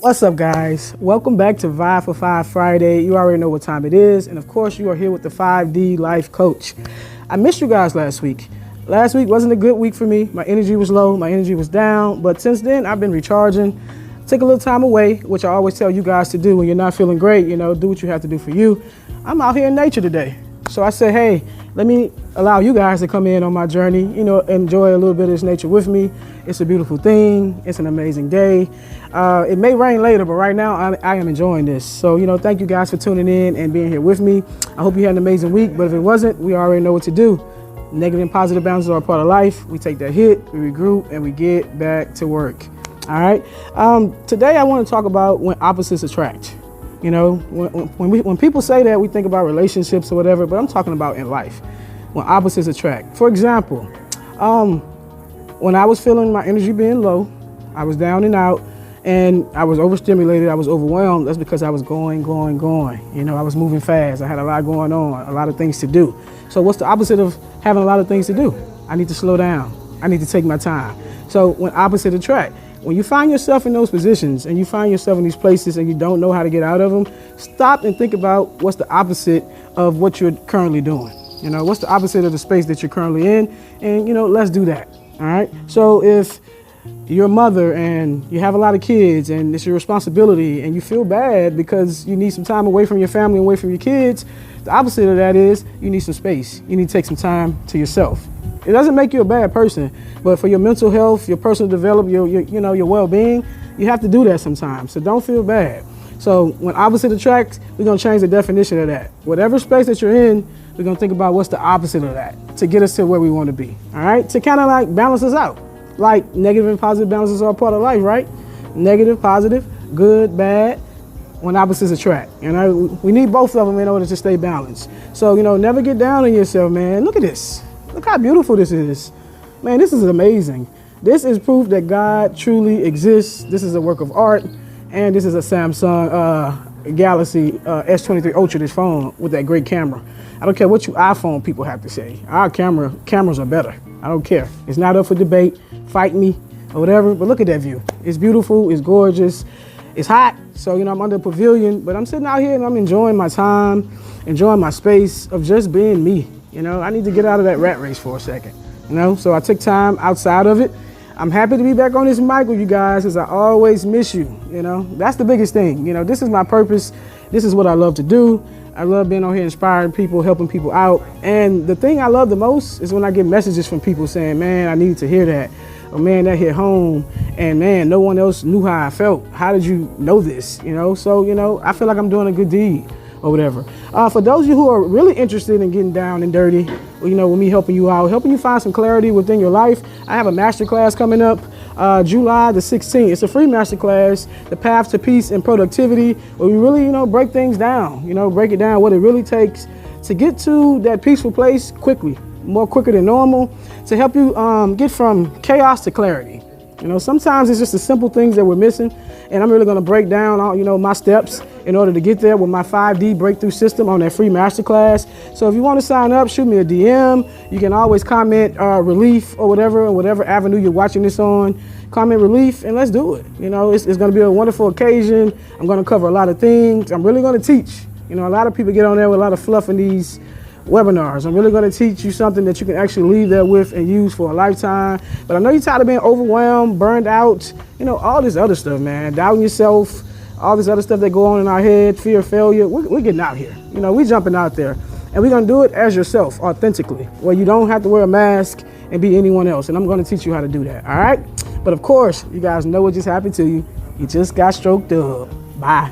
What's up, guys? Welcome back to Vibe for 5 Friday. You already know what time it is. And of course, you are here with the 5D Life Coach. I missed you guys last week. Last week wasn't a good week for me. My energy was low, my energy was down. But since then, I've been recharging. Take a little time away, which I always tell you guys to do when you're not feeling great. You know, do what you have to do for you. I'm out here in nature today. So I said, hey, let me allow you guys to come in on my journey, you know, enjoy a little bit of this nature with me. It's a beautiful thing. It's an amazing day. It may rain later, but right now I am enjoying this. So, you know, thank you guys for tuning in and being here with me. I hope you had an amazing week, but if it wasn't, we already know what to do. Negative and positive boundaries are a part of life. We take that hit, we regroup, and we get back to work. All right. Today I want to talk about when opposites attract. You know, when people say that, we think about relationships or whatever, but I'm talking about in life, when opposites attract. For example, when I was feeling my energy being low, I was down and out, and I was overstimulated, I was overwhelmed. That's because I was going. You know, I was moving fast. I had a lot going on, a lot of things to do. So what's the opposite of having a lot of things to do? I need to slow down. I need to take my time. So when opposites attract, when you find yourself in those positions and you find yourself in these places and you don't know how to get out of them, stop and think about what's the opposite of what you're currently doing. You know, what's the opposite of the space that you're currently in? And, you know, let's do that. All right. So if you're a mother and you have a lot of kids and it's your responsibility and you feel bad because you need some time away from your family, away from your kids, the opposite of that is you need some space. You need to take some time to yourself. It doesn't make you a bad person, but for your mental health, your personal development, your well-being, you have to do that sometimes. So don't feel bad. So when opposite attracts, we're going to change the definition of that. Whatever space that you're in, we're going to think about what's the opposite of that to get us to where we want to be. All right. To kind of like balance us out. Like negative and positive balances are a part of life, right? Negative, positive, good, bad, when opposites attract. You know, we need both of them in order to stay balanced. So, you know, never get down on yourself, man. Look at this. Look how beautiful this is. Man, this is amazing. This is proof that God truly exists. This is a work of art. And this is a Samsung Galaxy S23 Ultra, this phone with that great camera. I don't care what you iPhone people have to say. Our cameras are better. I don't care. It's not up for debate. Fight me or whatever. But look at that view. It's beautiful. It's gorgeous. It's hot. So, you know, I'm under a pavilion, but I'm sitting out here and I'm enjoying my time, enjoying my space of just being me. You know, I need to get out of that rat race for a second, you know, so I took time outside of it. I'm happy to be back on this mic with you guys as I always miss you. You know, that's the biggest thing. You know, this is my purpose. This is what I love to do. I love being on here inspiring people, helping people out. And the thing I love the most is when I get messages from people saying, man, I needed to hear that. Or man, that hit home. And man, no one else knew how I felt. How did you know this? You know, so, you know, I feel like I'm doing a good deed or whatever. For those of you who are really interested in getting down and dirty, you know, with me helping you out, helping you find some clarity within your life, I have a masterclass coming up July the 16th. It's a free masterclass, The Path to Peace and Productivity, where we really, you know, break things down, you know, break it down, what it really takes to get to that peaceful place quickly, more quicker than normal, to help you get from chaos to clarity. You know, sometimes it's just the simple things that we're missing, and I'm really going to break down all, you know, my steps in order to get there with my 5D breakthrough system on that free masterclass. So if you want to sign up, shoot me a DM. You can always comment relief or whatever avenue you're watching this on. Comment relief, and let's do it. You know, it's going to be a wonderful occasion. I'm going to cover a lot of things. I'm really going to teach. You know, a lot of people get on there with a lot of fluff in these webinars. I'm really going to teach you something that you can actually leave there with and use for a lifetime. But I know you're tired of being overwhelmed, burned out, you know, all this other stuff, man. Doubting yourself, all this other stuff that go on in our head, fear, failure. We're getting out here. You know, we're jumping out there. And we're going to do it as yourself, authentically, where you don't have to wear a mask and be anyone else. And I'm going to teach you how to do that, all right? But of course, you guys know what just happened to you. You just got stroked up. Bye.